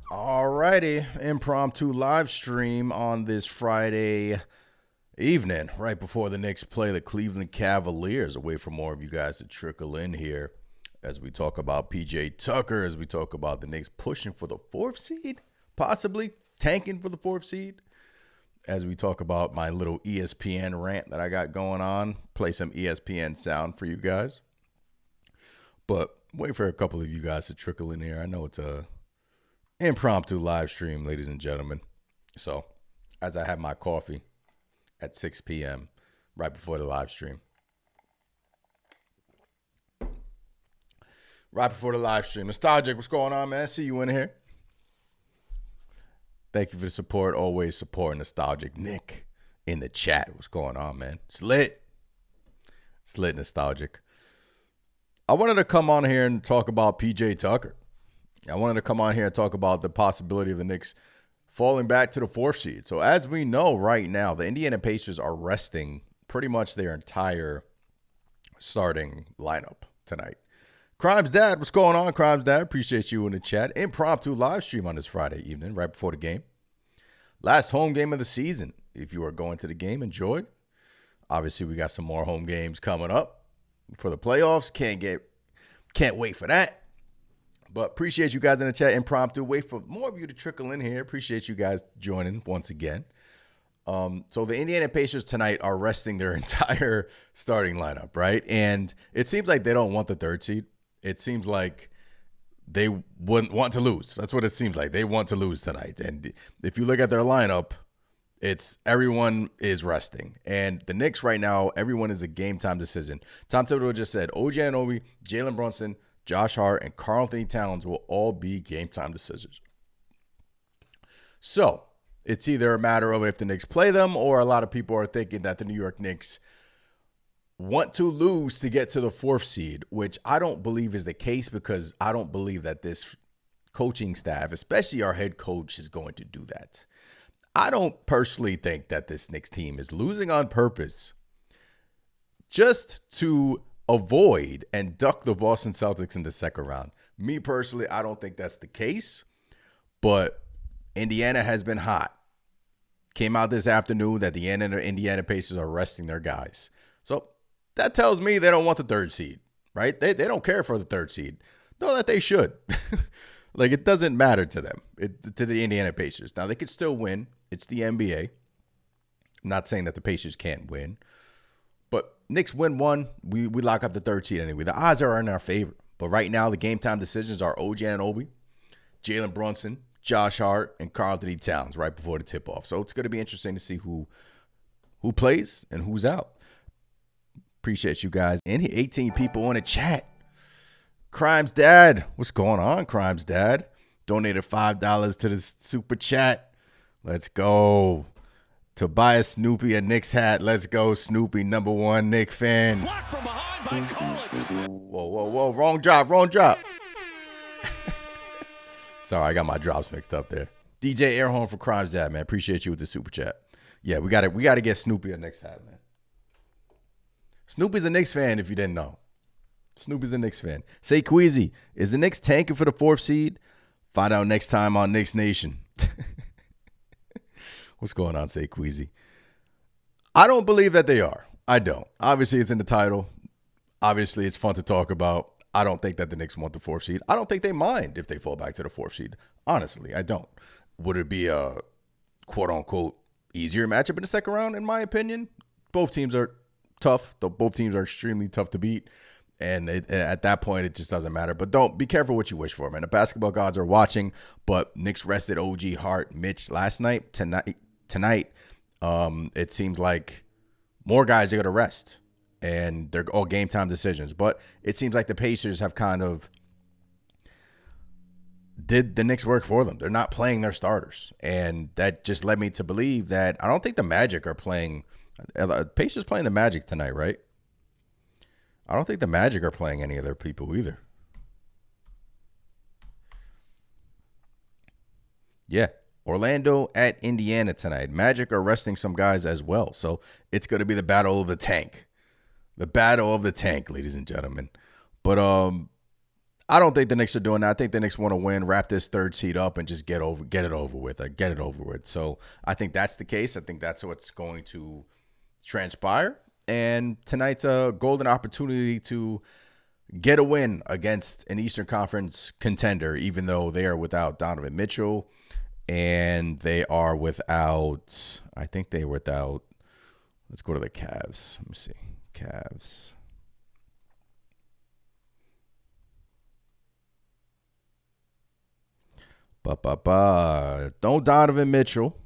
Alrighty, impromptu live stream on this Friday evening, right before the Knicks play the Cleveland Cavaliers. A way for more of you guys to trickle in here as we talk about PJ Tucker, as we talk about the Knicks pushing for the 4th seed, possibly tanking for the 4th seed, as we talk about my little ESPN rant that I got going on. Play some ESPN sound for you guys. But wait for a couple of you guys to trickle in here. I know it's a impromptu live stream, ladies and gentlemen. So, as I have my coffee at 6 p.m. right before the live stream. Right before the live stream. Nostalgic, what's going on, man? See you in here. Thank you for the support. Always support Nostalgic. Nick in the chat. What's going on, man? Slit. Slit Nostalgic. I wanted to come on here and talk about PJ Tucker. I wanted to come on here and talk about the possibility of the Knicks falling back to the 4th seed. So as we know right now, the Indiana Pacers are resting pretty much their entire starting lineup tonight. Crimes Dad, what's going on, Crimes Dad? Appreciate you in the chat. Impromptu live stream on this Friday evening, right before the game. Last home game of the season. If you are going to the game, enjoy. Obviously, we got some more home games coming up for the playoffs. Can't wait for that. But appreciate you guys in the chat. Impromptu. Wait for more of you to trickle in here. Appreciate you guys joining once again. So the Indiana Pacers tonight are resting their entire starting lineup, right? And it seems like they don't want the 3rd seed. It seems like they wouldn't want to lose. That's what it seems like. They want to lose tonight. And if you look at their lineup, it's everyone is resting. And the Knicks right now, everyone is a game time decision. Tom Thibodeau just said OG Anunoby, Jalen Brunson, Josh Hart, and Karl-Anthony Towns will all be game-time decisions. So, it's either a matter of if the Knicks play them, or a lot of people are thinking that the New York Knicks want to lose to get to the 4th seed, which I don't believe is the case, because I don't believe that this coaching staff, especially our head coach, is going to do that. I don't personally think that this Knicks team is losing on purpose just to avoid and duck the Boston Celtics in the second round. Me personally, I don't think that's the case, but Indiana has been hot. Came out this afternoon that the Indiana Pacers are resting their guys. So that tells me they don't want the 3rd seed, right? They don't care for the 3rd seed. No, that they should. Like, it doesn't matter to them, to the Indiana Pacers. Now, they could still win. It's the NBA. I'm not saying that the Pacers can't win. But Knicks win one, we lock up the 3rd seed anyway. The odds are in our favor. But right now, the game time decisions are OG Anunoby, Jalen Brunson, Josh Hart, and Karl-Anthony Towns right before the tip-off. So it's going to be interesting to see who plays and who's out. Appreciate you guys. And 18 people in the chat. Crimes Dad. What's going on, Crimes Dad? Donated $5 to the super chat. Let's go. To buy a Snoopy a Knicks hat. Let's go, Snoopy, #1 Knicks fan. Blocked from behind by Colin. Whoa. Wrong drop. Sorry, I got my drops mixed up there. DJ Airhorn for Crimes Dad, man. Appreciate you with the super chat. Yeah, we got to get Snoopy a Knicks hat, man. Snoopy's a Knicks fan, if you didn't know. Snoopy's a Knicks fan. Say Queasy, is the Knicks tanking for the 4th seed? Find out next time on Knicks Nation. What's going on, Say Queasy? I don't believe that they are. I don't. Obviously, it's in the title. Obviously, it's fun to talk about. I don't think that the Knicks want the 4th seed. I don't think they mind if they fall back to the 4th seed. Honestly, I don't. Would it be a quote-unquote easier matchup in the second round? In my opinion, both teams are tough. Both teams are extremely tough to beat. And at that point, it just doesn't matter. But don't be careful what you wish for, man. The basketball gods are watching. But Knicks rested OG, Hart, Mitch last night. Tonight, it seems like more guys are going to rest, and they're all game time decisions. But it seems like the Pacers have kind of did the Knicks work for them. They're not playing their starters, and that just led me to believe that I don't think the Magic are playing. Pacers playing the Magic tonight, right? I don't think the Magic are playing any of their people either. Yeah, Orlando at Indiana tonight. Magic are resting some guys as well, so it's going to be the battle of the tank. The battle of the tank, ladies and gentlemen. But I don't think the Knicks are doing that. I think the Knicks want to win, wrap this third seed up, and just get it over with. So I think that's the case. I think that's what's going to transpire. And tonight's a golden opportunity to get a win against an Eastern Conference contender, even though they are without Donovan Mitchell and they are without, I think they were without, let's go to the Cavs. Let me see. Cavs. No Donovan Mitchell.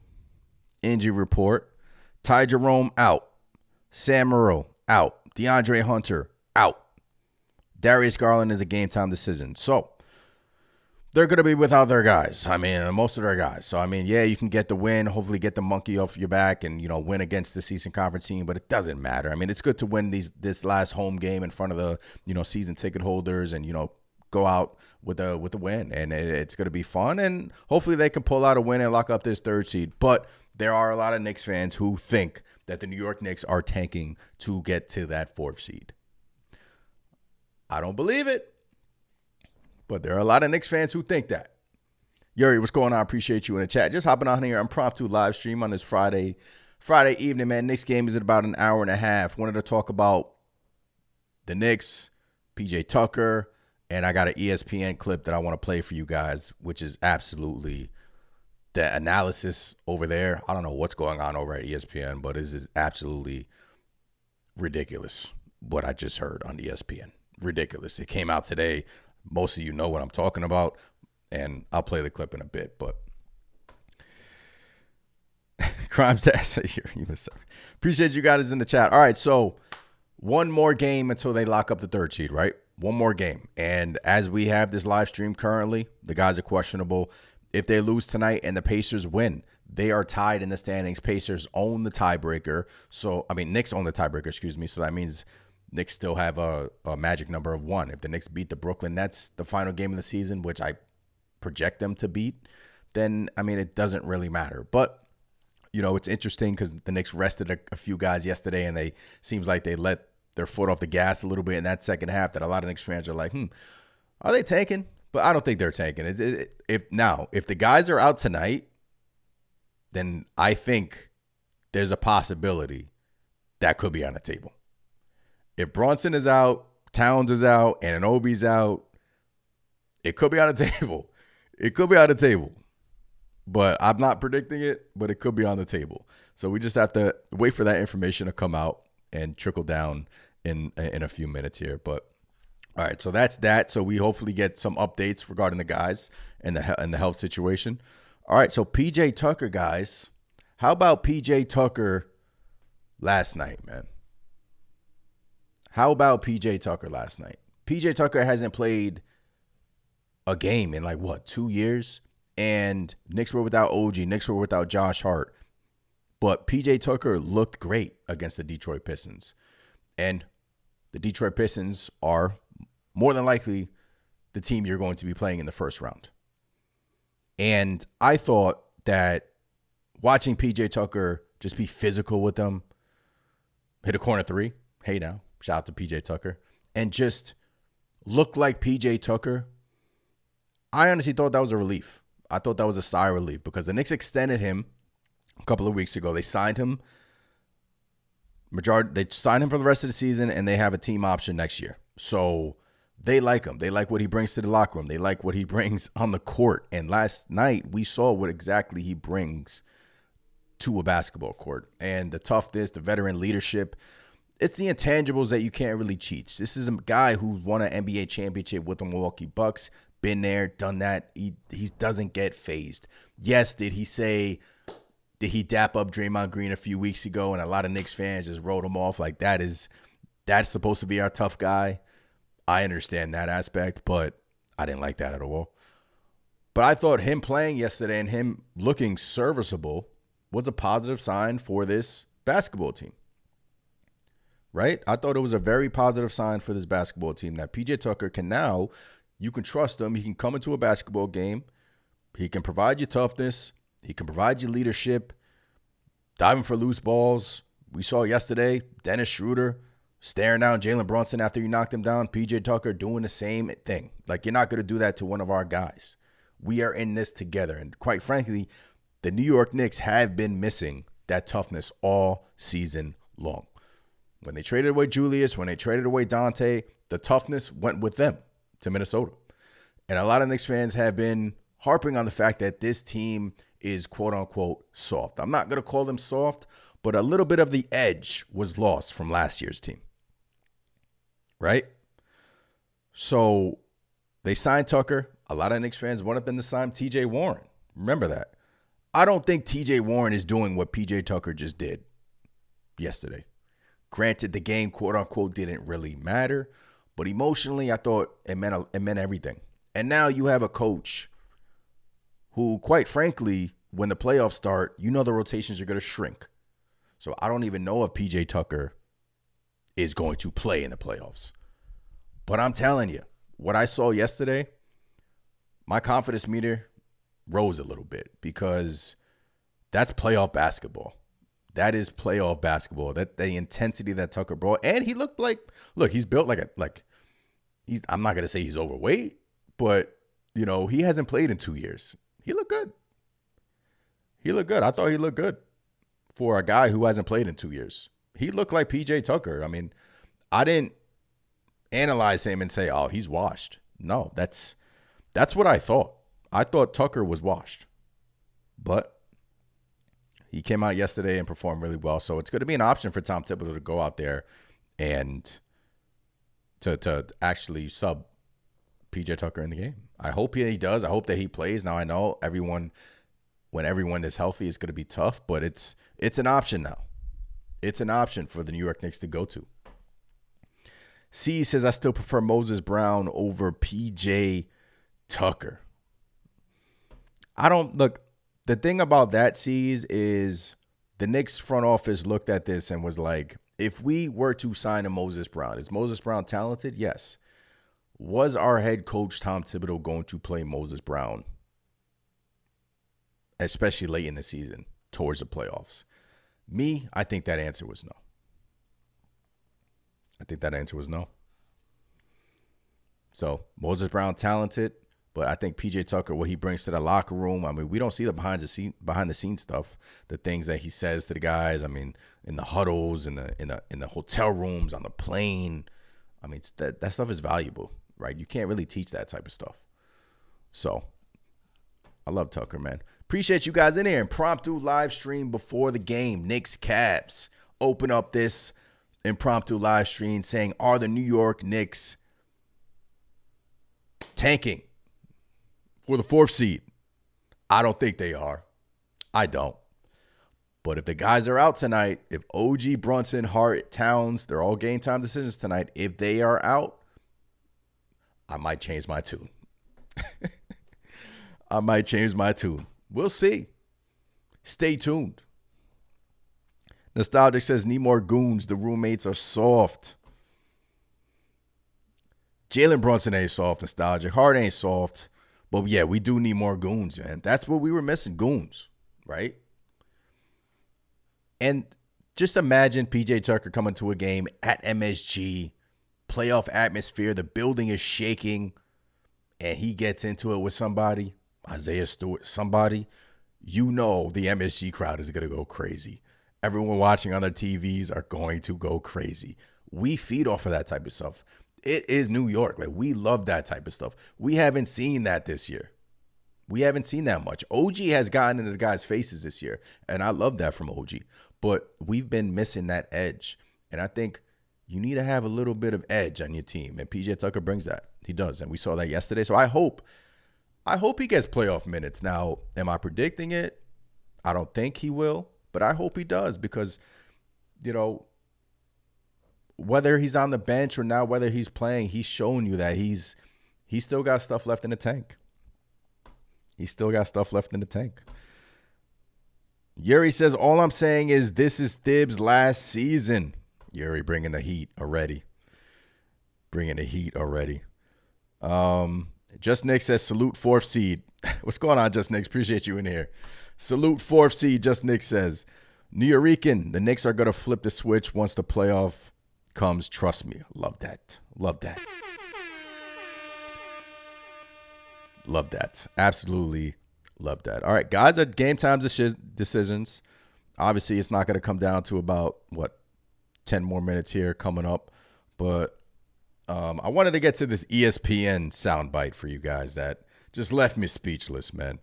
Injury report. Ty Jerome out. Sam Merrill out. DeAndre Hunter out. Darius Garland is a game time decision. So they're going to be without their guys. I mean, most of their guys. So, I mean, yeah, you can get the win, hopefully get the monkey off your back and, win against the Eastern Conference team, but it doesn't matter. I mean, it's good to win this last home game in front of the, season ticket holders and, go out with a win. And it's going to be fun. And hopefully they can pull out a win and lock up this third seed. But there are a lot of Knicks fans who think that the New York Knicks are tanking to get to that fourth seed. I don't believe it, but there are a lot of Knicks fans who think that. Yuri, what's going on? I appreciate you in the chat. Just hopping on here. Impromptu live stream on this Friday evening, man. Knicks game is in about an hour and a half. Wanted to talk about the Knicks, PJ Tucker, and I got an ESPN clip that I want to play for you guys, which is absolutely the analysis over there. I don't know what's going on over at ESPN, but it is absolutely ridiculous what I just heard on ESPN. Ridiculous. It came out today. Most of you know what I'm talking about, and I'll play the clip in a bit. But Crimes appreciate you guys in the chat. All right, so one more game until they lock up the third seed, right? One more game. And as we have this live stream currently, the guys are questionable. If they lose tonight and the Pacers win, they are tied in the standings. Pacers own the tiebreaker. Knicks own the tiebreaker, excuse me. So that means Knicks still have a magic number of 1. If the Knicks beat the Brooklyn Nets the final game of the season, which I project them to beat, then, it doesn't really matter. But, it's interesting because the Knicks rested a few guys yesterday, and they seems like they let their foot off the gas a little bit in that second half that a lot of Knicks fans are like, are they tanking? But I don't think they're tanking. If the guys are out tonight, then I think there's a possibility that could be on the table. If Bronson is out, Towns is out, and Anunoby's out, it could be on the table. It could be on the table. But I'm not predicting it, but it could be on the table. So we just have to wait for that information to come out and trickle down in a few minutes here. But all right, so that's that. So we hopefully get some updates regarding the guys and the health situation. All right, so PJ Tucker, guys. How about PJ Tucker last night, man? How about PJ Tucker last night? PJ Tucker hasn't played a game in 2 years? And Knicks were without OG. Knicks were without Josh Hart. But PJ Tucker looked great against the Detroit Pistons. And the Detroit Pistons are more than likely the team you're going to be playing in the first round. And I thought that watching PJ Tucker just be physical with them, hit a corner 3. Hey now, shout out to PJ Tucker. And just look like PJ Tucker. I honestly thought that was a relief. I thought that was a sigh of relief because the Knicks extended him a couple of weeks ago. They signed him. They signed him for the rest of the season, and they have a team option next year. So they like him. They like what he brings to the locker room. They like what he brings on the court. And last night, we saw what exactly he brings to a basketball court. And the toughness, the veteran leadership, it's the intangibles that you can't really cheat. This is a guy who won an NBA championship with the Milwaukee Bucks. Been there, done that. He doesn't get phased. Yes, did he say did he dap up Draymond Green a few weeks ago, and a lot of Knicks fans just wrote him off like that's supposed to be our tough guy. I understand that aspect, but I didn't like that at all. But I thought him playing yesterday and him looking serviceable was a positive sign for this basketball team. Right? I thought it was a very positive sign for this basketball team that PJ Tucker can now, you can trust him. He can come into a basketball game. He can provide you toughness. He can provide you leadership, diving for loose balls. We saw yesterday Dennis Schroeder staring down Jalen Brunson after he knocked him down. PJ Tucker doing the same thing. Like, you're not going to do that to one of our guys. We are in this together. And quite frankly, the New York Knicks have been missing that toughness all season long. When they traded away Julius, when they traded away Dante, the toughness went with them to Minnesota. And a lot of Knicks fans have been harping on the fact that this team is quote-unquote soft. I'm not going to call them soft, but a little bit of the edge was lost from last year's team. Right? So they signed Tucker. A lot of Knicks fans wanted them to sign TJ Warren. Remember that. I don't think TJ Warren is doing what PJ Tucker just did yesterday. Granted, the game, quote-unquote, didn't really matter, but emotionally, I thought it meant everything. And now you have a coach who, quite frankly, when the playoffs start, you know the rotations are going to shrink. So I don't even know if PJ Tucker is going to play in the playoffs. But I'm telling you, what I saw yesterday, my confidence meter rose a little bit because that's playoff basketball. That is playoff basketball. That the intensity that Tucker brought. And he looked like, look, he's built I'm not going to say he's overweight, but, you know, he hasn't played in 2 years. He looked good. He looked good. I thought he looked good for a guy who hasn't played in 2 years. He looked like PJ Tucker. I mean, I didn't analyze him and say, oh, he's washed. No, that's what I thought. I thought Tucker was washed. But he came out yesterday and performed really well. So it's going to be an option for Tom Thibodeau to go out there and to actually sub PJ Tucker in the game. I hope he does. I hope that he plays. Now I know when everyone is healthy, it's going to be tough, but it's an option now. It's an option for the New York Knicks to go to. C says, I still prefer Moses Brown over PJ Tucker. The thing about that, C's, is the Knicks front office looked at this and was like, if we were to sign a Moses Brown, is Moses Brown talented? Yes. Was our head coach, Tom Thibodeau, going to play Moses Brown, especially late in the season, towards the playoffs? Me, I think that answer was no. I think that answer was no. So, Moses Brown, talented, but I think PJ Tucker, what he brings to the locker room, I mean, we don't see the behind the scenes stuff, the things that he says to the guys. I mean, in the huddles, in the hotel rooms, on the plane. I mean, that stuff is valuable, right? You can't really teach that type of stuff. So, I love Tucker, man. Appreciate you guys in here. Impromptu live stream before the game. Knicks Cavs. Open up this impromptu live stream saying, are the New York Knicks tanking for the 4th seed? I don't think they are. I don't. But if the guys are out tonight, if OG, Brunson, Hart, Towns, they're all game time decisions tonight. If they are out, I might change my tune. I might change my tune. We'll see. Stay tuned. Nostalgic says, need more goons. The roommates are soft. Jalen Brunson ain't soft, Nostalgic. Hart ain't soft. But yeah, we do need more goons, man. That's what we were missing, goons, right? And just imagine PJ Tucker coming to a game at MSG, playoff atmosphere, the building is shaking, and he gets into it with somebody, Isaiah Stewart, somebody. You know the MSG crowd is going to go crazy. Everyone watching on their TVs are going to go crazy. We feed off of that type of stuff. It is New York. Like, we love that type of stuff. We haven't seen that this year. We haven't seen that much. OG has gotten into the guys' faces this year, and I love that from OG. But we've been missing that edge. And I think you need to have a little bit of edge on your team, and PJ Tucker brings that. He does, and we saw that yesterday. So I hope he gets playoff minutes. Now, am I predicting it? I don't think he will, but I hope he does because, you know, whether he's on the bench or now whether he's playing, he's shown you that he's still got stuff left in the tank. He's still got stuff left in the tank. Yuri says, all I'm saying is this is Thibs' last season. Yuri bringing the heat already. Just Nick says, salute 4th seed. What's going on, Just Nick? Appreciate you in here. Salute 4th seed, Just Nick says. Nuyorican, the Knicks are going to flip the switch once the playoff comes. Trust me. Love that. Love that. Absolutely love that. All right, guys, at game time decisions. Obviously, it's not going to come down to about, 10 more minutes here coming up. But I wanted to get to this ESPN soundbite for you guys that just left me speechless, man.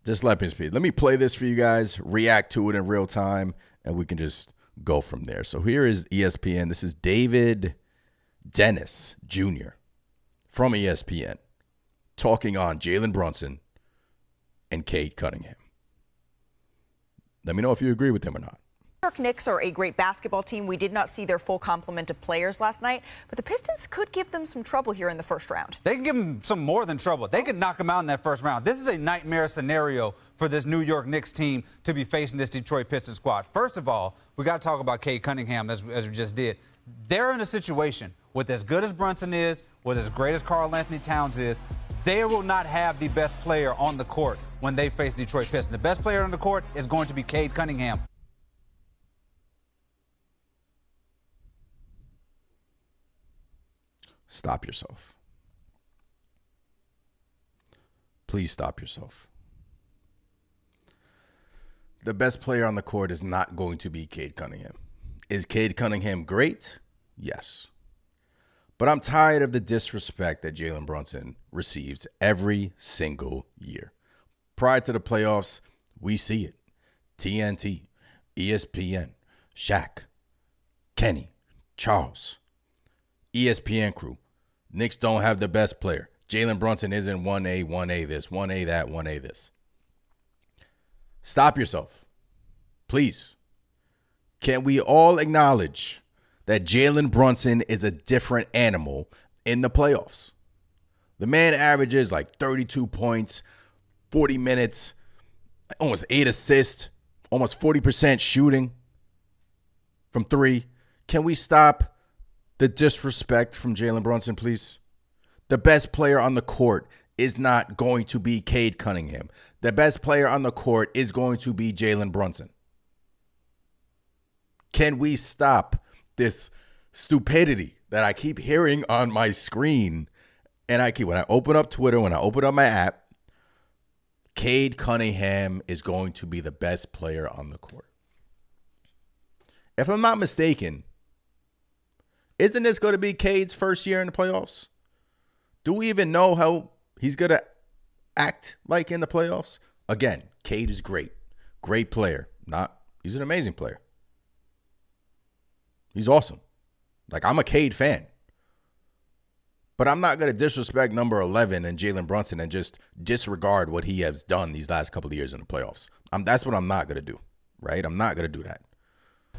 Just let me speak. Let me play this for you guys, react to it in real time, and we can just go from there. So here is ESPN. This is David Dennis Jr. from ESPN talking on Jalen Brunson and Cade Cunningham. Let me know if you agree with him or not. New York Knicks are a great basketball team. We did not see their full complement of players last night, but the Pistons could give them some trouble here in the first round. They can give them some more than trouble. They could knock them out in that first round. This is a nightmare scenario for this New York Knicks team to be facing this Detroit Pistons squad. First of all, we got to talk about Cade Cunningham, as we just did. They're in a situation with as good as Brunson is, with as great as Karl Anthony Towns is, they will not have the best player on the court when they face Detroit Pistons. The best player on the court is going to be Cade Cunningham. Stop yourself. Please stop yourself. The best player on the court is not going to be Cade Cunningham. Is Cade Cunningham great? Yes. But I'm tired of the disrespect that Jalen Brunson receives every single year. Prior to the playoffs, we see it. TNT, ESPN, Shaq, Kenny, Charles, ESPN crew. Knicks don't have the best player. Jalen Brunson isn't 1A, 1A this, 1A that, 1A this. Stop yourself. Please. Can we all acknowledge that Jalen Brunson is a different animal in the playoffs? The man averages like 32 points, 40 minutes, almost 8 assists, almost 40% shooting from 3. Can we stop the disrespect from Jalen Brunson, please? The best player on the court is not going to be Cade Cunningham. The best player on the court is going to be Jalen Brunson. Can we stop this stupidity that I keep hearing on my screen? And when I open up Twitter, when I open up my app, Cade Cunningham is going to be the best player on the court. If I'm not mistaken, isn't this going to be Cade's first year in the playoffs? Do we even know how he's going to act like in the playoffs? Again, Cade is great. Great player. He's an amazing player. He's awesome. Like, I'm a Cade fan. But I'm not going to disrespect number 11 and Jalen Brunson and just disregard what he has done these last couple of years in the playoffs. That's what I'm not going to do, right? I'm not going to do that.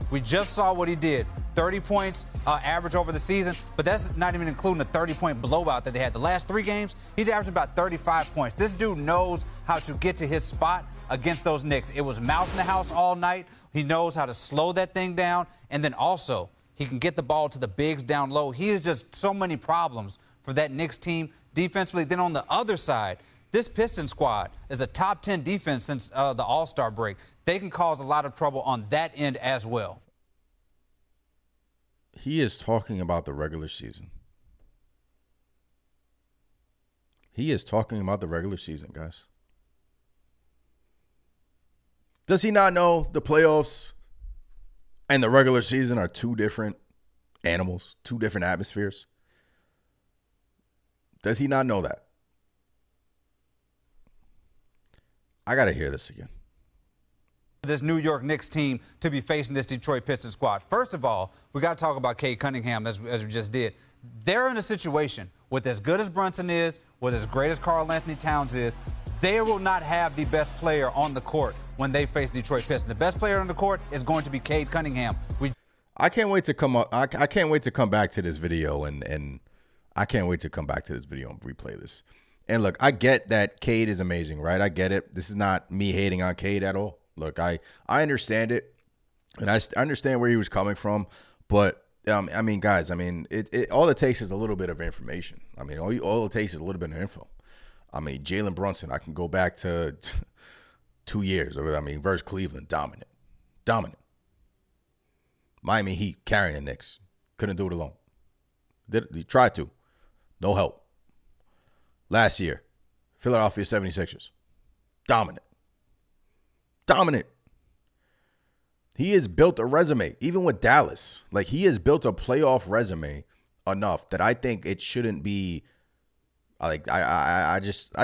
We just saw what he did. 30 points average over the season, but that's not even including the 30-point blowout that they had. The last 3 games, he's averaged about 35 points. This dude knows how to get to his spot against those Knicks. It was mouse in the house all night. He knows how to slow that thing down, and then also he can get the ball to the bigs down low. He has just so many problems for that Knicks team defensively. Then on the other side, this Pistons squad is a top 10 defense since the All-Star break. They can cause a lot of trouble on that end as well. He is talking about the regular season. He is talking about the regular season, guys. Does he not know the playoffs and the regular season are 2 different animals, 2 different atmospheres? Does he not know that? I got to hear this again. This New York Knicks team to be facing this Detroit Pistons squad. First of all, we got to talk about Cade Cunningham, as we just did. They're in a situation with as good as Brunson is, with as great as Karl Anthony Towns is, they will not have the best player on the court when they face Detroit Pistons. The best player on the court is going to be Cade Cunningham. I can't wait to come up. I can't wait to come back to this video and I can't wait to come back to this video and replay this. And look, I get that Cade is amazing, right? I get it. This is not me hating on Cade at all. Look, I understand it, and I understand where he was coming from. But I mean, guys, I mean, it all it takes is a little bit of information. I mean, all it takes is a little bit of info. I mean, Jalen Brunson, I can go back to 2 years. I mean, versus Cleveland, dominant. Miami Heat carrying the Knicks, couldn't do it alone. He tried to, no help. Last year, Philadelphia 76ers, dominant. He has built a resume, even with Dallas. Like, he has built a playoff resume enough that I think it shouldn't be. Like, I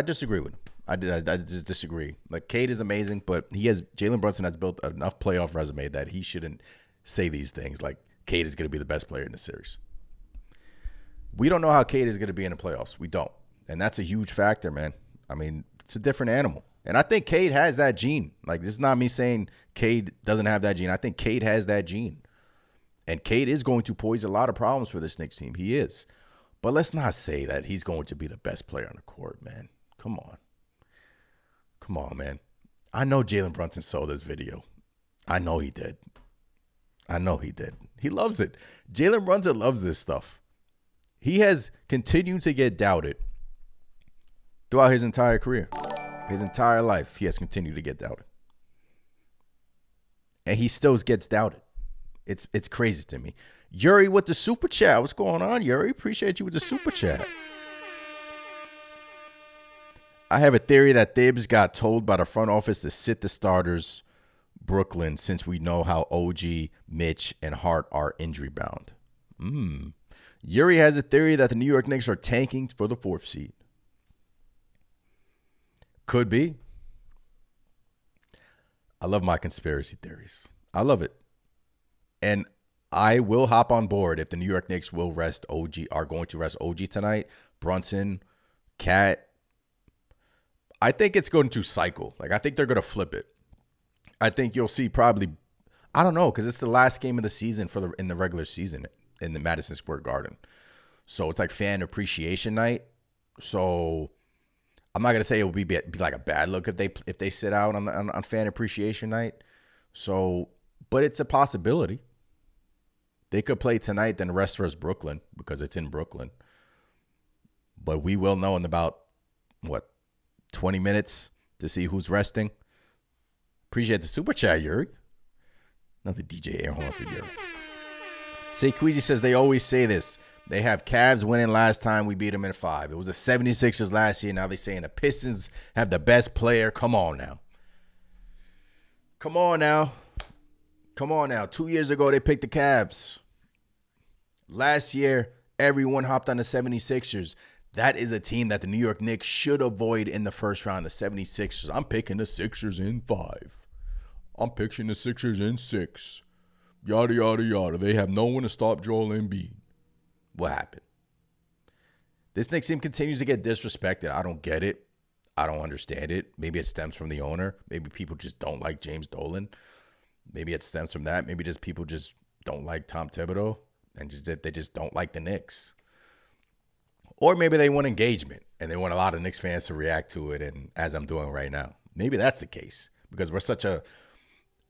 disagree with him. I just disagree. Like, Cade is amazing, but Jalen Brunson has built enough playoff resume that he shouldn't say these things like Cade is going to be the best player in the series. We don't know how Cade is going to be in the playoffs. We don't. And that's a huge factor, man. I mean, it's a different animal. And I think Cade has that gene. Like, this is not me saying Cade doesn't have that gene. I think Cade has that gene. And Cade is going to pose a lot of problems for this Knicks team. He is. But let's not say that he's going to be the best player on the court, man. Come on, man. I know Jalen Brunson saw this video. I know he did. He loves it. Jalen Brunson loves this stuff. He has continued to get doubted throughout his entire career. His entire life, he has continued to get doubted. And he still gets doubted. It's crazy to me. Yuri with the super chat. What's going on, Yuri? Appreciate you with the super chat. I have a theory that Thibs got told by the front office to sit the starters Brooklyn since we know how OG, Mitch, and Hart are injury bound. Yuri has a theory that the New York Knicks are tanking for the 4th seed. Could be. I love my conspiracy theories. I love it. And I will hop on board if the New York Knicks will rest OG, are going to rest OG tonight. Brunson, Cat. I think it's going to cycle. Like, I think they're going to flip it. I think you'll see probably, I don't know, because it's the last game of the season in the regular season in the Madison Square Garden. So it's like fan appreciation night. So I'm not gonna say it will be like a bad look if they sit out on fan appreciation night. So, but it's a possibility. They could play tonight, then rest versus Brooklyn because it's in Brooklyn. But we will know in about 20 minutes to see who's resting. Appreciate the super chat, Yuri. Another DJ air horn for Yuri. Say Queasy says they always say this. They have Cavs winning last time we beat them in 5. It was the 76ers last year. Now they're saying the Pistons have the best player. Come on now. 2 years ago, they picked the Cavs. Last year, everyone hopped on the 76ers. That is a team that the New York Knicks should avoid in the first round, the 76ers. I'm picking the Sixers in 5. I'm picking the Sixers in 6. Yada, yada, yada. They have no one to stop Joel Embiid. What happened? This Knicks team continues to get disrespected. I don't get it. I don't understand it. Maybe it stems from the owner. Maybe people just don't like James Dolan. Maybe it stems from that. Maybe just people just don't like Tom Thibodeau and they just don't like the Knicks. Or maybe they want engagement and they want a lot of Knicks fans to react to it, and as I'm doing right now. Maybe that's the case because we're such a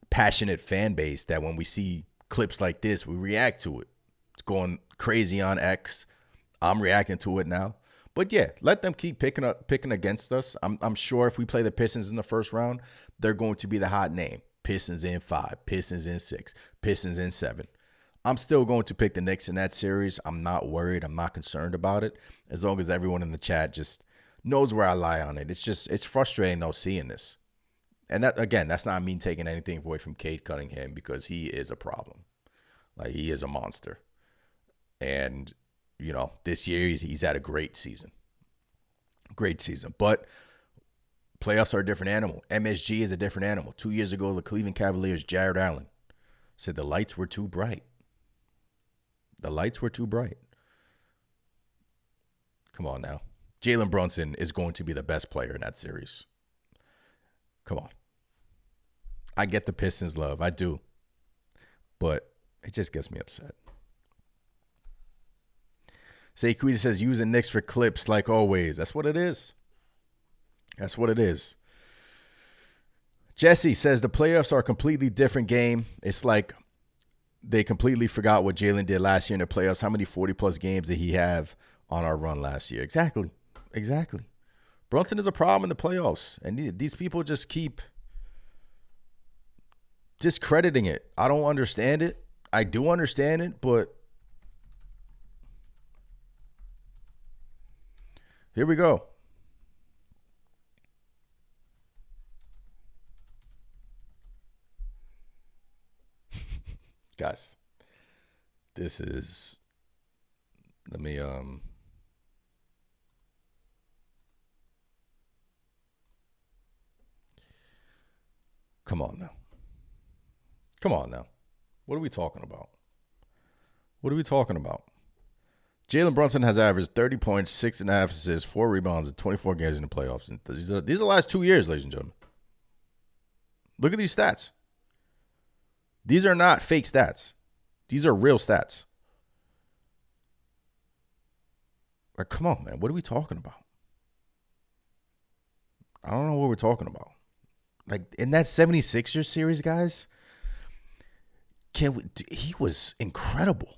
passionate fan base that when we see clips like this, we react to it. It's going crazy on X. I'm reacting to it now. But yeah, let them keep picking against us. I'm sure if we play the Pistons in the first round, they're going to be the hot name. Pistons in 5, Pistons in 6, Pistons in 7. I'm still going to pick the Knicks in that series. I'm not worried. I'm not concerned about it. As long as everyone in the chat just knows where I lie on it. It's frustrating though seeing this. And that, again, that's not me taking anything away from Cade Cunningham because he is a problem. Like, he is a monster. And, you know, this year he's had a great season. Great season. But playoffs are a different animal. MSG is a different animal. 2 years ago, the Cleveland Cavaliers, Jared Allen, said the lights were too bright. The lights were too bright. Come on now. Jalen Brunson is going to be the best player in that series. Come on. I get the Pistons love. I do. But it just gets me upset. Saqueezy says, using Knicks for clips like always. That's what it is. That's what it is. Jesse says, the playoffs are a completely different game. It's like they completely forgot what Jalen did last year in the playoffs. How many 40-plus games did he have on our run last year? Exactly. Brunson is a problem in the playoffs. And these people just keep discrediting it. I don't understand it. I do understand it, but here we go. Guys, this is, let me, come on now. What are we talking about? Jalen Brunson has averaged 30 points, 6.5 assists, 4 rebounds in 24 games in the playoffs. And these are the last 2 years, ladies and gentlemen. Look at these stats. These are not fake stats. These are real stats. Like, come on, man. What are we talking about? I don't know what we're talking about. Like, in that 76ers series, guys, he was incredible.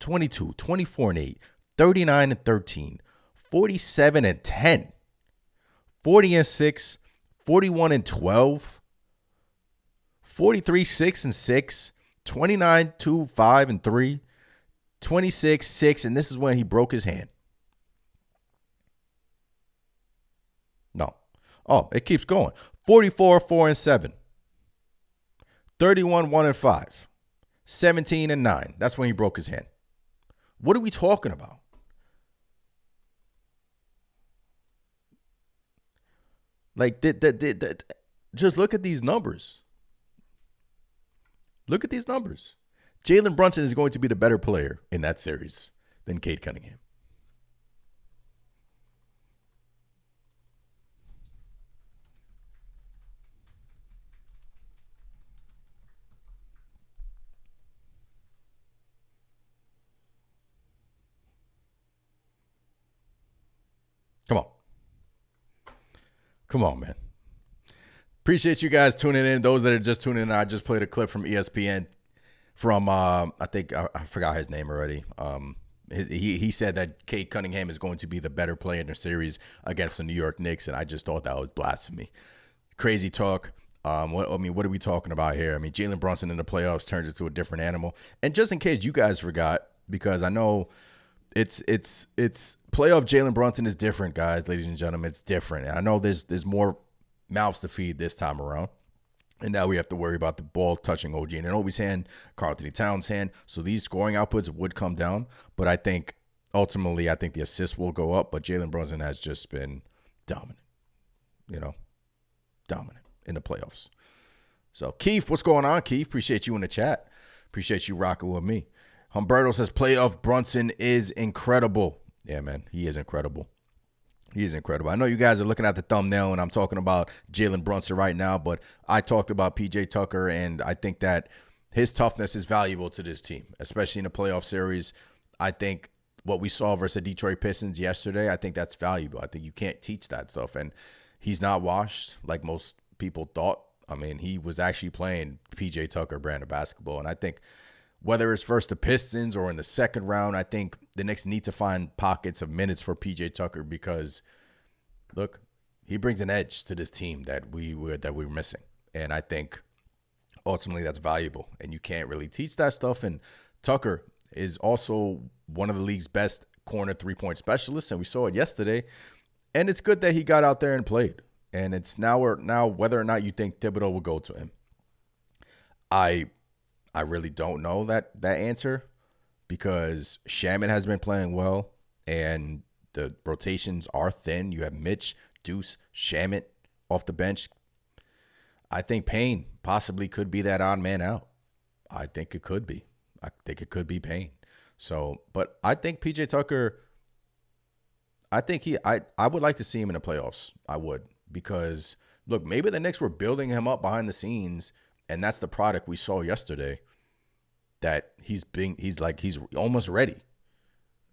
22, 24 and 8, 39 and 13, 47 and 10, 40 and 6, 41 and 12, 43, 6 and 6, 29, 2, 5 and 3, 26, 6, and this is when he broke his hand. No. Oh, it keeps going. 44, 4 and 7. 31, 1 and 5. 17 and 9. That's when he broke his hand. What are we talking about? Like, just look at these numbers. Look at these numbers. Jalen Brunson is going to be the better player in that series than Cade Cunningham. Come on, man. Appreciate you guys tuning in. Those that are just tuning in, I just played a clip from ESPN from, I think, I forgot his name already. He said that Cade Cunningham is going to be the better player in the series against the New York Knicks, and I just thought that was blasphemy. Crazy talk. What are we talking about here? I mean, Jalen Brunson in the playoffs turns into a different animal. And just in case you guys forgot, because I know it's playoff Jalen Brunson is different, guys, ladies and gentlemen. It's different. And I know there's more mouths to feed this time around. And now we have to worry about the ball touching OG Anunoby's hand, Karl-Anthony Towns' hand. So these scoring outputs would come down. But I think ultimately, the assists will go up. But Jalen Brunson has just been dominant, dominant in the playoffs. So, Keith, what's going on, Keith? Appreciate you in the chat. Appreciate you rocking with me. Humberto says playoff Brunson is incredible. Yeah, man, he is incredible. He is incredible. I know you guys are looking at the thumbnail, and I'm talking about Jalen Brunson right now, but I talked about P.J. Tucker, and I think that his toughness is valuable to this team, especially in the playoff series. I think what we saw versus the Detroit Pistons yesterday, I think that's valuable. I think you can't teach that stuff, and he's not washed like most people thought. I mean, he was actually playing P.J. Tucker brand of basketball, and I think whether it's versus the Pistons or in the second round, I think the Knicks need to find pockets of minutes for P.J. Tucker because, look, he brings an edge to this team that we're missing. And I think ultimately that's valuable. And you can't really teach that stuff. And Tucker is also one of the league's best corner three-point specialists, and we saw it yesterday. And it's good that he got out there and played. And it's now whether or not you think Thibodeau will go to him. I really don't know that answer because Shamet has been playing well and the rotations are thin. You have Mitch, Deuce, Shamet off the bench. I think Payne possibly could be that odd man out. I think it could be. I think it could be Payne. So, but I think PJ Tucker, I would like to see him in the playoffs. I would because, look, maybe the Knicks were building him up behind the scenes, and that's the product we saw yesterday, that he's almost ready.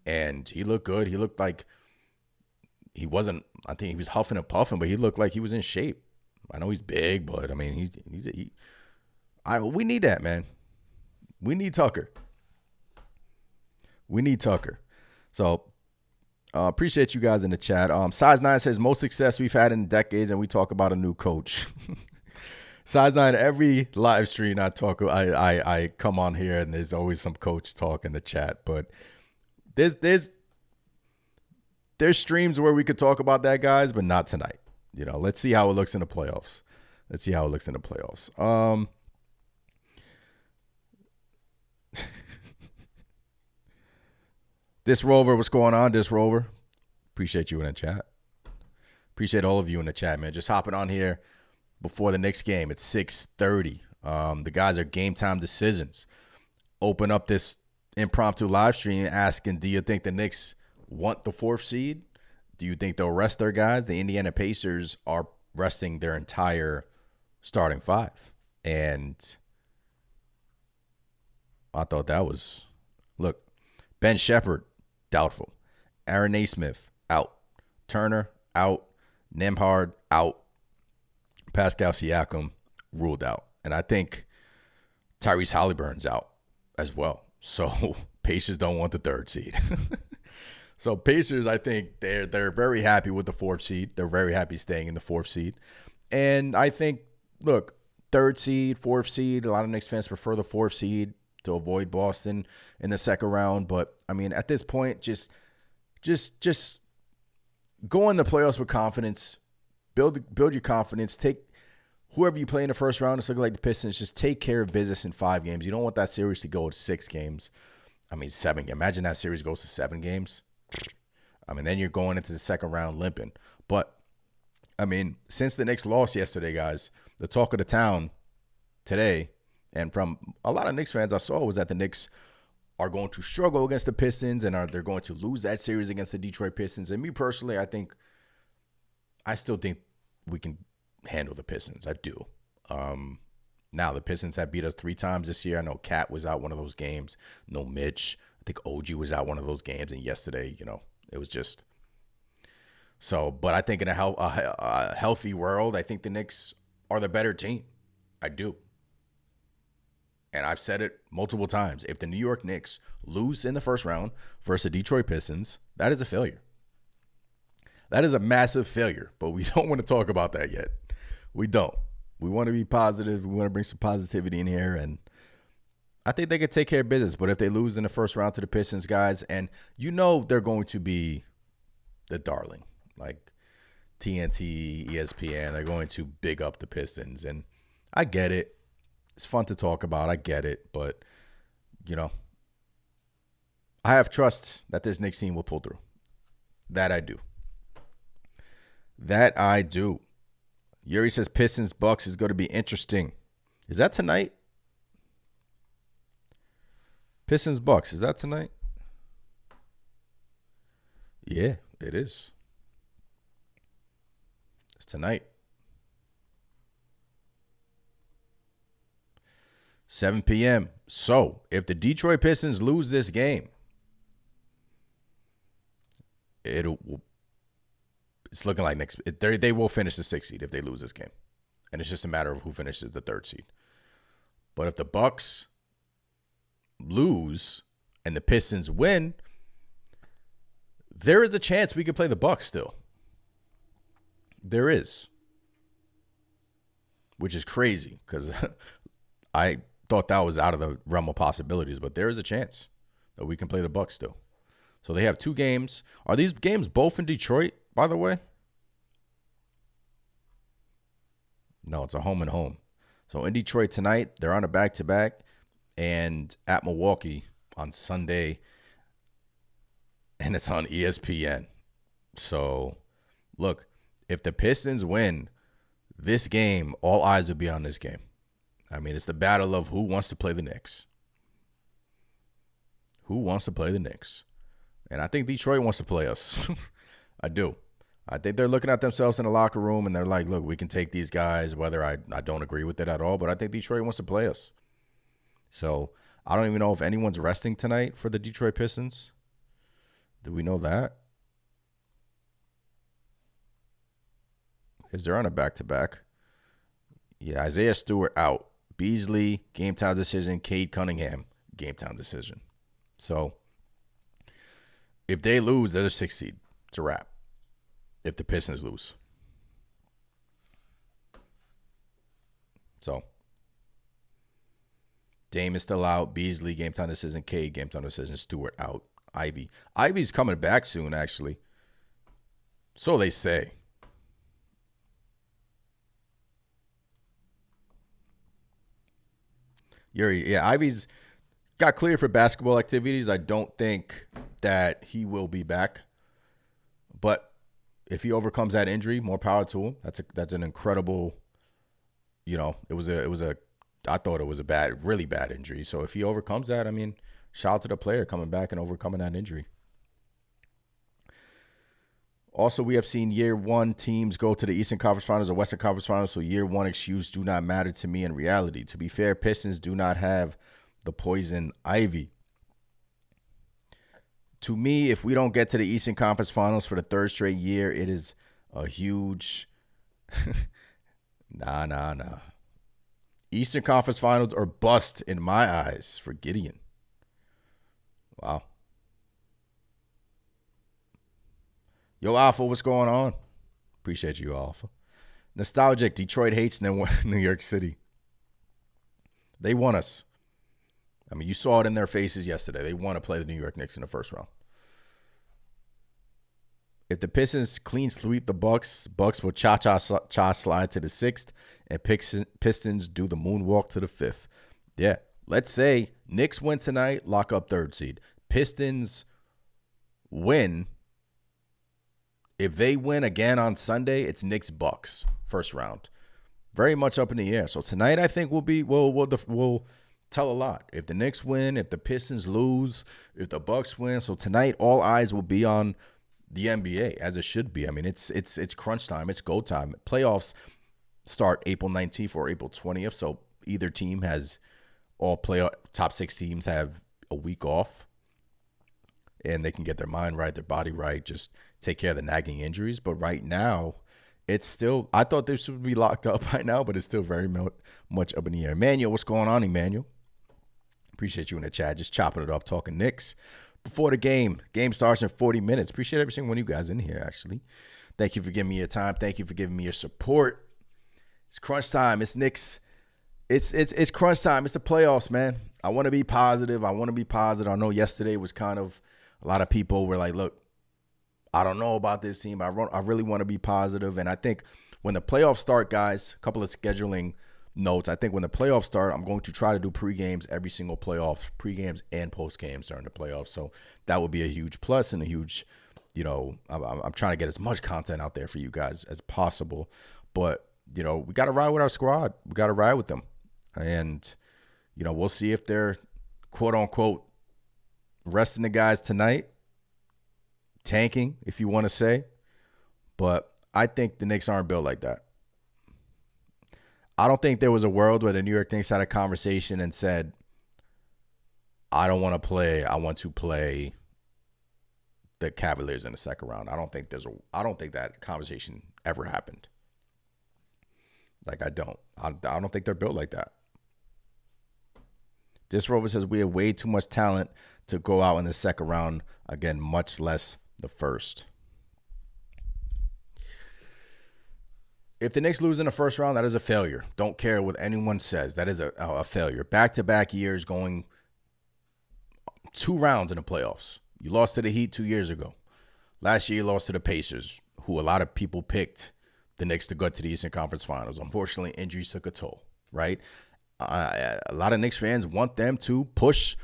And he looked good. He looked like he wasn't, I think he was huffing and puffing, but he looked like he was in shape. I know he's big, but I mean, we need that, man. We need Tucker. We need Tucker. So appreciate you guys in the chat. Size 9 says most success we've had in decades, and we talk about a new coach. Size 9, every live stream I come on here and there's always some coach talk in the chat. But there's streams where we could talk about that, guys, but not tonight. You know, let's see how it looks in the playoffs. This Rover, what's going on? This Rover, appreciate you in the chat. Appreciate all of you in the chat, man. Just hopping on here before the Knicks game. It's 6:30. The guys are game time decisions. Open up this impromptu live stream asking, do you think the Knicks want the 4th seed? Do you think they'll rest their guys? The Indiana Pacers are resting their entire starting 5. And I thought that was, look, Ben Shepherd, doubtful. Aaron Naismith, out. Turner, out. Nembhard, out. Pascal Siakam, ruled out. And I think Tyrese Halliburton's out as well. So Pacers don't want the 3rd seed. So Pacers, I think they're very happy with the 4th seed. They're very happy staying in the 4th seed. And I think, look, 3rd seed, 4th seed, a lot of Knicks fans prefer the 4th seed to avoid Boston in the 2nd round. But, I mean, at this point, just go in the playoffs with confidence. Build your confidence. Take whoever you play in the 1st round. It's looking like the Pistons. Just take care of business in 5 games. You don't want that series to go to 6 games. I mean, 7 games. Imagine that series goes to 7 games. I mean, then you're going into the 2nd round limping. But, I mean, since the Knicks lost yesterday, guys, the talk of the town today, and from a lot of Knicks fans I saw, was that the Knicks are going to struggle against the Pistons and they're going to lose that series against the Detroit Pistons. And me personally, I still think we can handle the Pistons. I do. Now, the Pistons have beat us 3 times this year. I know Cat was out one of those games. No Mitch. I think OG was out one of those games. And yesterday, you know, it was just so. But I think in a healthy world, I think the Knicks are the better team. I do. And I've said it multiple times. If the New York Knicks lose in the 1st round versus the Detroit Pistons, that is a failure. That is a massive failure. But we don't want to talk about that yet. We don't. We want to be positive. We want to bring some positivity in here. And I think they could take care of business. But if they lose in the 1st round to the Pistons, guys, and you know they're going to be the darling. Like TNT, ESPN, they're going to big up the Pistons. And I get it. It's fun to talk about. I get it. But, you know, I have trust that this Knicks team will pull through. That I do. That I do. Yuri says Pistons Bucks is going to be interesting. Is that tonight? Pistons Bucks, is that tonight? Yeah, it is. It's tonight. 7 p.m. So, if the Detroit Pistons lose this game, it's looking like they will finish the 6th seed if they lose this game. And it's just a matter of who finishes the 3rd seed. But if the Bucks lose and the Pistons win, there is a chance we could play the Bucks still. There is. Which is crazy because I thought that was out of the realm of possibilities, but there is a chance that we can play the Bucks still. So they have 2 games. Are these games both in Detroit, by the way? No, it's a home and home. So in Detroit tonight, they're on a back-to-back, and at Milwaukee on Sunday, and it's on ESPN. So, look, if the Pistons win this game, all eyes will be on this game. I mean, it's the battle of who wants to play the Knicks. Who wants to play the Knicks? And I think Detroit wants to play us. I do. I think they're looking at themselves in the locker room and they're like, look, we can take these guys, whether I don't agree with it at all, but I think Detroit wants to play us. So I don't even know if anyone's resting tonight for the Detroit Pistons. Do we know that? Because they're on a back-to-back. Yeah, Isaiah Stewart out. Beasley, game time decision. Cade Cunningham, game time decision. So if they lose, they're the 6th seed. It's a wrap. If the Pistons lose. So Dame is still out. Beasley, game time decision. Cade, game time decision. Stewart out. Ivy's coming back soon, actually. So they say. Yeah, Ivy's got cleared for basketball activities. I don't think that he will be back. But if he overcomes that injury, more power to him. That's an incredible, I thought it was a really bad injury. So if he overcomes that, I mean, shout out to the player coming back and overcoming that injury. Also, we have seen year one teams go to the Eastern Conference Finals or Western Conference Finals, so year one excuses do not matter to me in reality. To be fair, Pistons do not have the poison ivy. To me, if we don't get to the Eastern Conference Finals for the 3rd straight year, it is a huge nah. Eastern Conference Finals are bust in my eyes for Gideon. Wow. Yo, Alpha, what's going on? Appreciate you, Alpha. Nostalgic. Detroit hates New York City. They want us. I mean, you saw it in their faces yesterday. They want to play the New York Knicks in the first round. If the Pistons clean sweep the Bucks will cha slide to the 6th, and Pistons do the moonwalk to the 5th. Yeah, let's say Knicks win tonight, lock up 3rd seed. Pistons win. If they win again on Sunday, it's Knicks Bucks first round. Very much up in the air. So tonight, I think we'll tell a lot. If the Knicks win, if the Pistons lose, if the Bucks win. So tonight, all eyes will be on the NBA, as it should be. I mean, it's crunch time. It's go time. Playoffs start April 19th or April 20th. So either team has top 6 teams have a week off, and they can get their mind right, their body right, just take care of the nagging injuries. But right now, it's still, I thought this would be locked up by now, but it's still very much up in the air. Emmanuel, what's going on, Emmanuel? Appreciate you in the chat, just chopping it up, talking Knicks. Before the game starts in 40 minutes. Appreciate every single one of you guys in here, actually. Thank you for giving me your time. Thank you for giving me your support. It's crunch time. It's Knicks. It's crunch time. It's the playoffs, man. I want to be positive. I know yesterday was kind of, a lot of people were like, look, I don't know about this team. I really want to be positive. And I think when the playoffs start, guys, a couple of scheduling notes. I think when the playoffs start, I'm going to try to do pre-games every single playoff, pre-games and post-games during the playoffs. So that would be a huge plus and a huge, I'm trying to get as much content out there for you guys as possible. But, we got to ride with our squad. We got to ride with them. And, we'll see if they're, quote unquote, resting the guys tonight. Tanking, if you want to say. But I think the Knicks aren't built like that. I don't think there was a world where the New York Knicks had a conversation and said, I don't want to play. I want to play the Cavaliers in the second round. I don't think that conversation ever happened. Like, I don't think they're built like that. This Rover says we have way too much talent to go out in the second round. Again, much less the first. If the Knicks lose in the first round, that is a failure. Don't care what anyone says. That is a failure. Back-to-back years going 2 rounds in the playoffs. You lost to the Heat 2 years ago. Last year, you lost to the Pacers, who a lot of people picked the Knicks to go to the Eastern Conference Finals. Unfortunately, injuries took a toll, right? A lot of Knicks fans want them to push.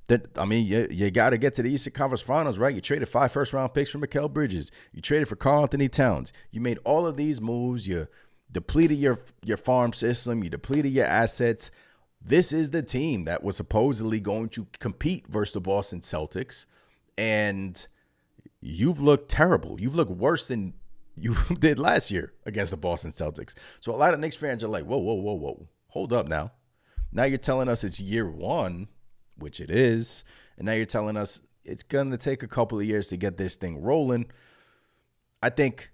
You got to get to the Eastern Conference Finals, right? You traded 5 first-round picks for Mikal Bridges. You traded for Karl Anthony Towns. You made all of these moves. You depleted your farm system. You depleted your assets. This is the team that was supposedly going to compete versus the Boston Celtics, and you've looked terrible. You've looked worse than you did last year against the Boston Celtics. So a lot of Knicks fans are like, whoa. Hold up now. Now you're telling us it's year one, which it is. And now you're telling us it's going to take a couple of years to get this thing rolling. I think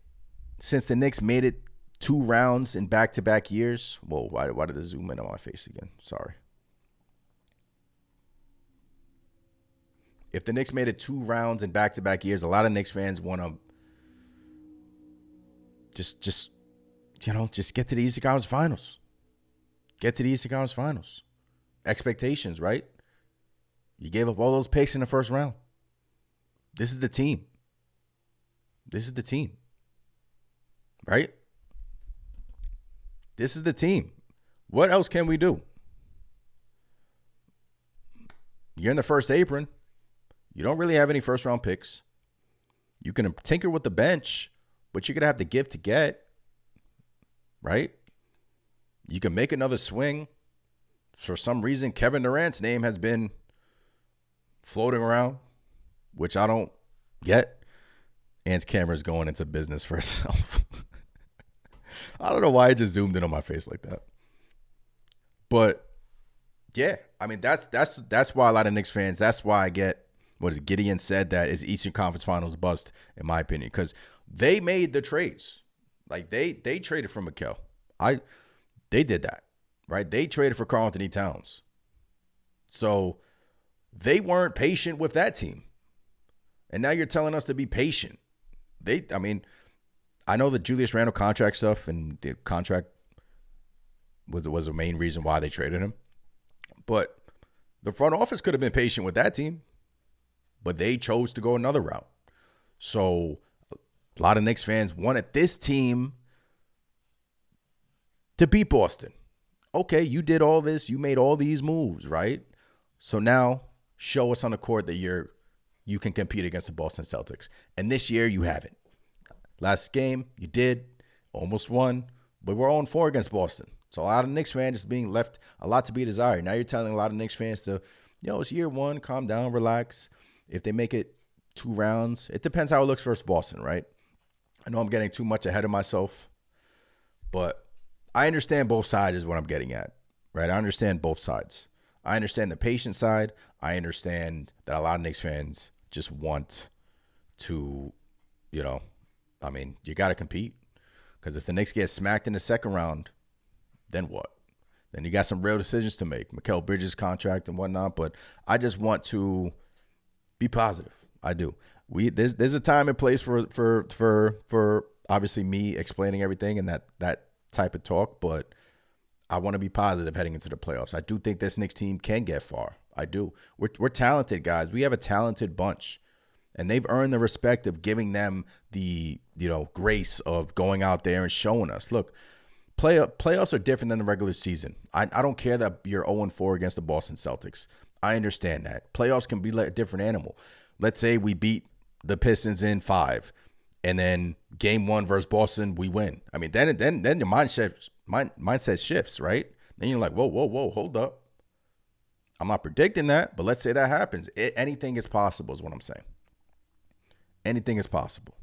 since the Knicks made it 2 rounds in back-to-back years. Whoa, why did it zoom in on my face again? Sorry. If the Knicks made it 2 rounds in back-to-back years, a lot of Knicks fans want to just get to the Eastern Conference Finals. Get to the Eastern Conference Finals. Expectations, right? You gave up all those picks in the first round. This is the team. This is the team. Right? This is the team. What else can we do? You're in the first apron. You don't really have any first-round picks. You can tinker with the bench, but you're going to have to give to get. Right? You can make another swing. For some reason, Kevin Durant's name has been floating around, which I don't get. Ant's camera's going into business for itself. I don't know why it just zoomed in on my face like that. But, yeah, I mean, that's why a lot of Knicks fans, that's why I get, Gideon said that is Eastern Conference Finals bust, in my opinion, because they made the trades. Like, they traded for Mikal. They did that, right? They traded for Karl Anthony Towns. So they weren't patient with that team. And now you're telling us to be patient. I know the Julius Randle contract stuff and the contract was the main reason why they traded him. But the front office could have been patient with that team. But they chose to go another route. So a lot of Knicks fans wanted this team to beat Boston. Okay, you did all this. You made all these moves, right? So now show us on the court that you can compete against the Boston Celtics. And this year you haven't. Last game you did, almost won, but we're 0-4 against Boston. So a lot of Knicks fans just being left a lot to be desired. Now you're telling a lot of Knicks fans to, it's year one, calm down, relax. If they make it 2 rounds, it depends how it looks versus Boston, right? I know I'm getting too much ahead of myself, but I understand both sides is what I'm getting at, right? I understand both sides. I understand the patient side. I understand that a lot of Knicks fans just want to, you got to compete. Because if the Knicks get smacked in the second round, then what? Then you got some real decisions to make. Mikal Bridges' contract and whatnot. But I just want to be positive. I do. There's a time and place for obviously me explaining everything and that type of talk. But I want to be positive heading into the playoffs. I do think this Knicks team can get far. I do. We're talented, guys. We have a talented bunch. And they've earned the respect of giving them the, grace of going out there and showing us. Look, playoffs are different than the regular season. I don't care that you're 0-4 against the Boston Celtics. I understand that. Playoffs can be like a different animal. Let's say we beat the Pistons in 5, and then game 1 versus Boston, we win. I mean, then your mindset shifts, right? Then you're like, whoa, hold up. I'm not predicting that, but let's say that happens. Anything is possible is what I'm saying. Anything is possible.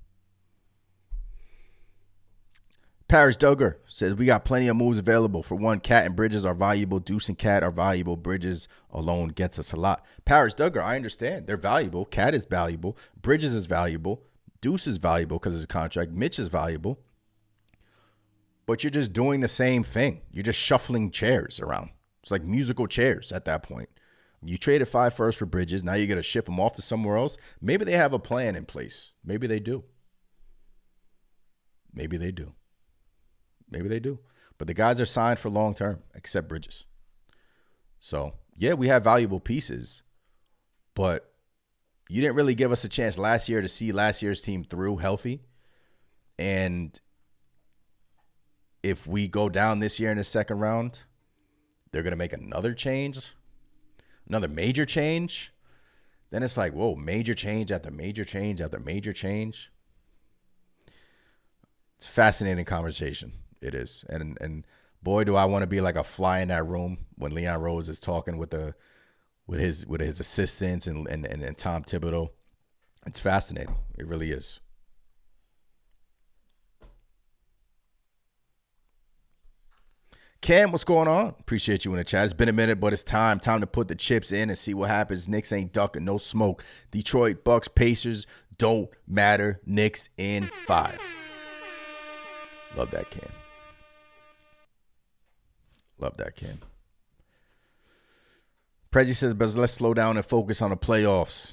Parrish Duggar says, we got plenty of moves available. For one, Cat and Bridges are valuable. Deuce and Cat are valuable. Bridges alone gets us a lot. Parrish Duggar, I understand. They're valuable. Cat is valuable. Bridges is valuable. Deuce is valuable because of his contract. Mitch is valuable. But you're just doing the same thing. You're just shuffling chairs around. It's like musical chairs at that point. You traded 5 firsts for Bridges. Now you're going to ship them off to somewhere else. Maybe they have a plan in place. Maybe they do. Maybe they do. Maybe they do. But the guys are signed for long term, except Bridges. So, yeah, we have valuable pieces. But you didn't really give us a chance last year to see last year's team through healthy. And if we go down this year in the second round, they're going to make another change. Another major change, then it's like, whoa, major change after major change after major change. It's a fascinating conversation. It is. And boy, do I want to be like a fly in that room when Leon Rose is talking with his assistants and Tom Thibodeau. It's fascinating. It really is. Cam, what's going on? Appreciate you in the chat. It's been a minute, but it's time. Time to put the chips in and see what happens. Knicks ain't ducking, no smoke. Detroit, Bucks, Pacers don't matter. Knicks in 5. Love that, Cam. Love that, Cam. Prezi says, but let's slow down and focus on the playoffs.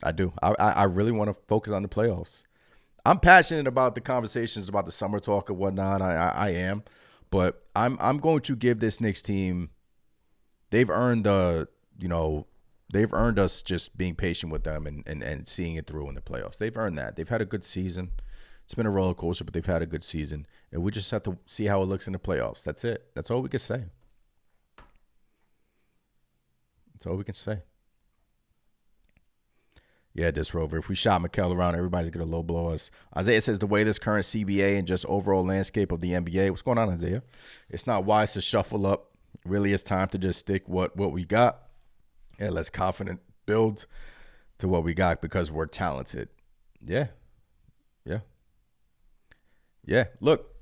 I do. I really want to focus on the playoffs. I'm passionate about the conversations about the summer talk and whatnot. I am. But I'm going to give this Knicks team, they've earned us just being patient with them and seeing it through in the playoffs. They've earned that. They've had a good season. It's been a roller coaster, but they've had a good season. And we just have to see how it looks in the playoffs. That's it. That's all we can say. That's all we can say. Yeah, Disrover. If we shot Mikal around, everybody's going to low blow us. Isaiah says the way this current CBA and just overall landscape of the NBA. What's going on, Isaiah? It's not wise to shuffle up. Really, it's time to just stick what we got. And let's confident build to what we got because we're talented. Yeah. Yeah. Yeah. Look,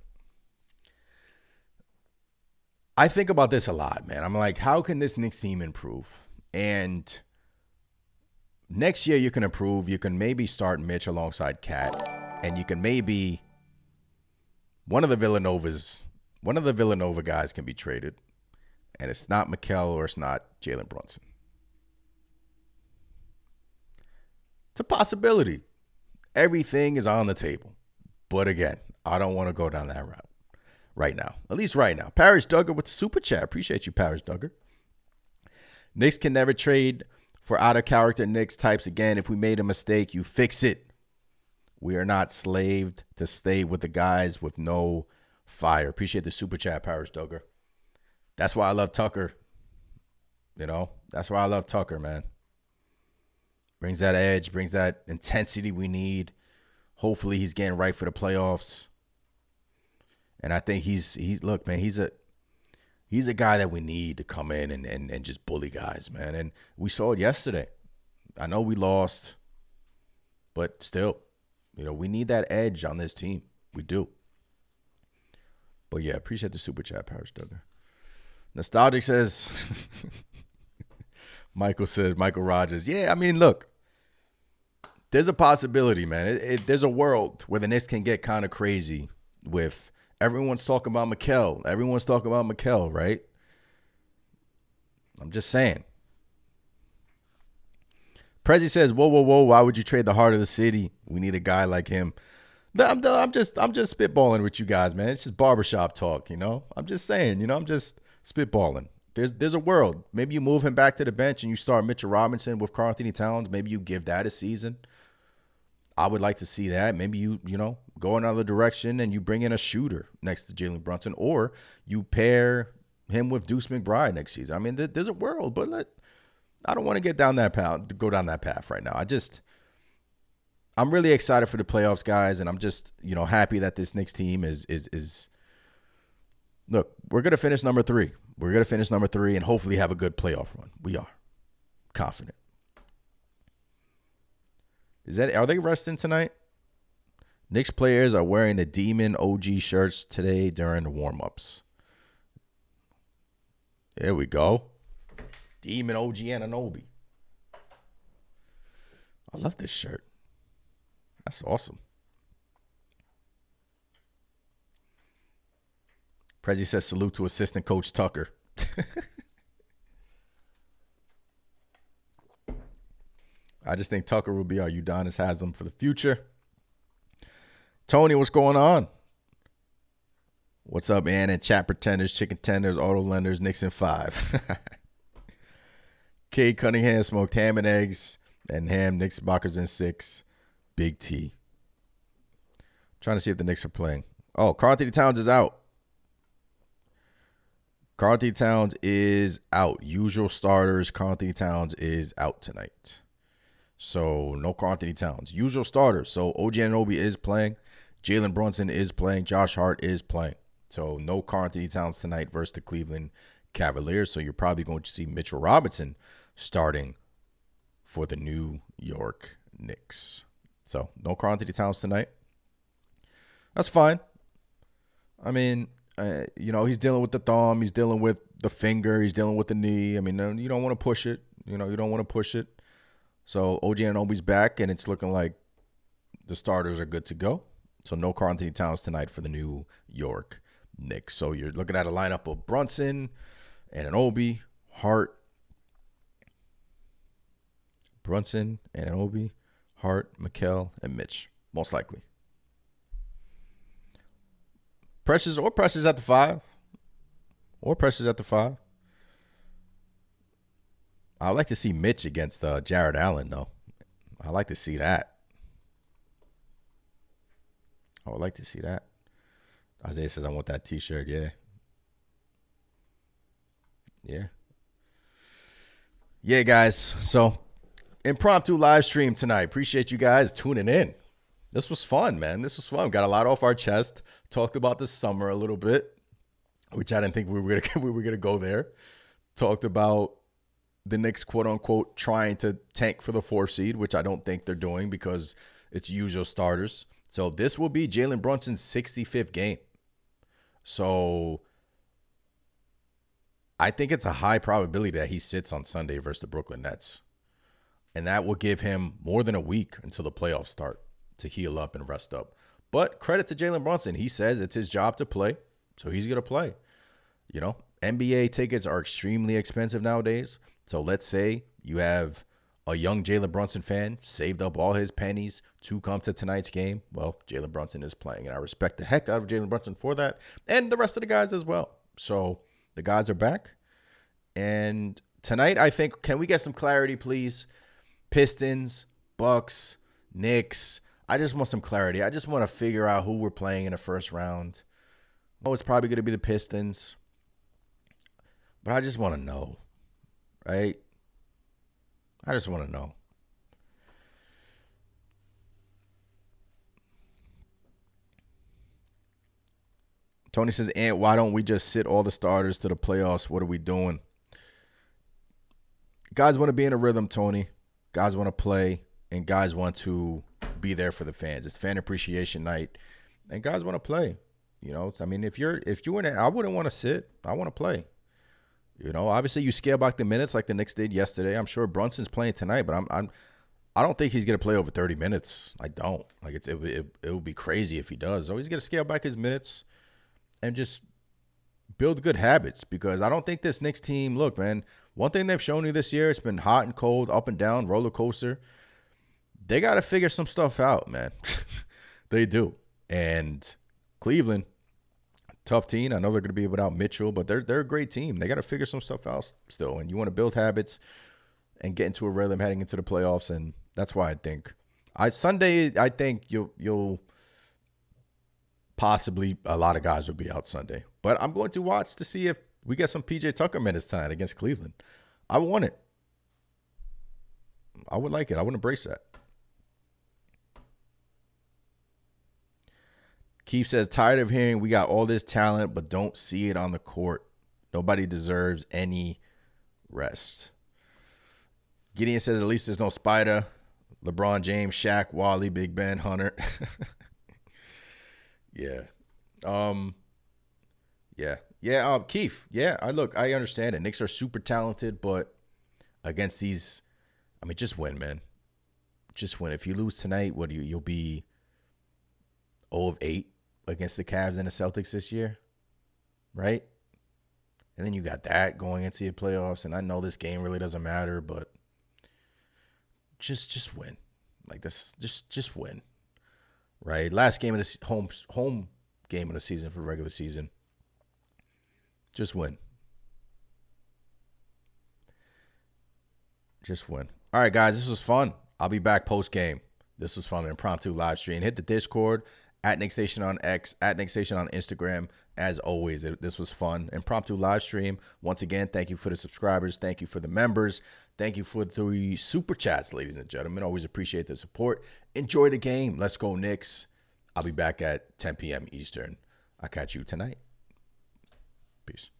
I think about this a lot, man. I'm like, how can this Knicks team improve? And next year you can improve. You can maybe start Mitch alongside Cat, and you can maybe one of the Villanova guys can be traded, and it's not Mikal or it's not Jalen Brunson. It's a possibility. Everything is on the table, but again, I don't want to go down that route right now. At least right now. Parrish Duggar with the super chat. Appreciate you, Parrish Duggar. Knicks can never trade for out-of-character Knicks types again. If we made a mistake, you fix it. We are not slaved to stay with the guys with no fire. Appreciate the super chat, Parrish Duggar. That's why I love Tucker. You know, that's why I love Tucker, man. Brings that edge, brings that intensity we need. Hopefully he's getting right for the playoffs. And I think he's look, man, he's a guy that we need to come in and just bully guys, man. And we saw it yesterday. I know we lost, but still, you know, we need that edge on this team. We do. But yeah, appreciate the super chat, Parrish Duggar. Nostalgic says, Michael Rogers. Yeah, I mean, look, there's a possibility, man. There's a world where the Knicks can get kind of crazy with everyone's talking about Mikal. Everyone's talking about Mikal, right? I'm just saying. Prezi says, whoa, why would you trade the heart of the city? We need a guy like him. I'm just spitballing with you guys, man. It's just barbershop talk, you know? I'm just saying, you know, I'm just spitballing. There's a world. Maybe you move him back to the bench and you start Mitchell Robinson with Karl-Anthony Towns. Maybe you give that a season. I would like to see that. Maybe you know, go another direction and you bring in a shooter next to Jalen Brunson, or you pair him with Deuce McBride next season. I mean, there's a world, but I don't want to go down that path right now. I'm really excited for the playoffs, guys, and I'm just, you know, happy that this Knicks team is look, we're going to finish number 3. We're going to finish number 3 and hopefully have a good playoff run. We are confident. Are they resting tonight? Knicks players are wearing the Demon OG shirts today during the warm-ups. There we go. Demon OG Anunoby. I love this shirt. That's awesome. Prezi says salute to assistant coach Tucker. I just think Tucker will be our Udonis Haslam for the future. Tony, what's going on? What's up, Ann and chat pretenders, chicken tenders, auto lenders, Knicks in 5. K. Cunningham smoked ham and eggs and ham. Knicks Bockers in 6. Big T. Trying to see if the Knicks are playing. Oh, Karl-Anthony Towns is out. Karl-Anthony Towns is out. Usual starters. Karl-Anthony Towns is out tonight. So no Karl-Anthony Towns. Usual starters. So OG Anunoby is playing. Jalen Brunson is playing. Josh Hart is playing. So no Karl-Anthony Towns tonight versus the Cleveland Cavaliers. So you're probably going to see Mitchell Robinson starting for the New York Knicks. So no Karl-Anthony Towns tonight. That's fine. I mean, He's dealing with the thumb. He's dealing with the finger. He's dealing with the knee. I mean, you don't want to push it. You don't want to push it. So OG Anunoby's back, and it's looking like the starters are good to go. So no Karl-Anthony Towns tonight for the New York Knicks. So you're looking at a lineup of Brunson, Anunoby, Hart, Mikal, and Mitch, most likely. Precious at the 5. I'd like to see Mitch against Jared Allen, though. I'd like to see that. I would like to see that. Isaiah says, I want that T-shirt. Yeah. Yeah, guys. So, impromptu live stream tonight. Appreciate you guys tuning in. This was fun, man. This was fun. Got a lot off our chest. Talked about the summer a little bit, which I didn't think we were gonna go there. Talked about the Knicks, quote unquote, trying to tank for the 4th seed, which I don't think they're doing because it's usual starters. So this will be Jalen Brunson's 65th game. So I think it's a high probability that he sits on Sunday versus the Brooklyn Nets. And that will give him more than a week until the playoffs start to heal up and rest up. But credit to Jalen Brunson. He says it's his job to play, so he's going to play. NBA tickets are extremely expensive nowadays. So let's say you have a young Jalen Brunson fan saved up all his pennies to come to tonight's game. Well, Jalen Brunson is playing, and I respect the heck out of Jalen Brunson for that, and the rest of the guys as well. So the guys are back. And tonight, I think, can we get some clarity, please? Pistons, Bucks, Knicks. I just want some clarity. I just want to figure out who we're playing in the first round. I know it's probably going to be the Pistons, but I just want to know, right? I just want to know. Tony says, Ant, why don't we just sit all the starters to the playoffs? What are we doing? Guys want to be in a rhythm, Tony. Guys want to play, and guys want to be there for the fans. It's fan appreciation night, and guys want to play. I mean, if you're in it, I wouldn't want to sit. I want to play. Obviously you scale back the minutes like the Knicks did yesterday. I'm sure Brunson's playing tonight, but I don't think he's gonna play over 30 minutes. I don't. Like it would be crazy if he does. So he's gonna scale back his minutes and just build good habits, because I don't think this Knicks team. Look, man, one thing they've shown you this year, it's been hot and cold, up and down, roller coaster. They got to figure some stuff out, man. They do. And Cleveland, tough team. I know they're going to be without Mitchell, but they're a great team. They got to figure some stuff out still. And you want to build habits and get into a rhythm heading into the playoffs. And that's why I think Sunday, I think you'll possibly, a lot of guys will be out Sunday. But I'm going to watch to see if we get some PJ Tucker minutes tonight against Cleveland. I want it. I would like it. I would embrace that. Keith says, tired of hearing we got all this talent, but don't see it on the court. Nobody deserves any rest. Gideon says, at least there's no Spider. LeBron James, Shaq, Wally, Big Ben, Hunter. Yeah. Keith. Yeah, I understand it. Knicks are super talented, but against these, I mean, just win, man. Just win. If you lose tonight, you'll be 0-8 against the Cavs and the Celtics this year, right? And then you got that going into your playoffs, and I know this game really doesn't matter, but just win. Like this, just win. Right? Last game of the home game of the season for the regular season. Just win. Just win. All right, guys, this was fun. I'll be back post-game. This was fun, an impromptu live stream. Hit the Discord, at Knicks Nation on X, at Knicks Nation on Instagram. As always, this was fun. Impromptu live stream. Once again, thank you for the subscribers. Thank you for the members. Thank you for the super chats, ladies and gentlemen. Always appreciate the support. Enjoy the game. Let's go, Knicks. I'll be back at 10 p.m. Eastern. I'll catch you tonight. Peace.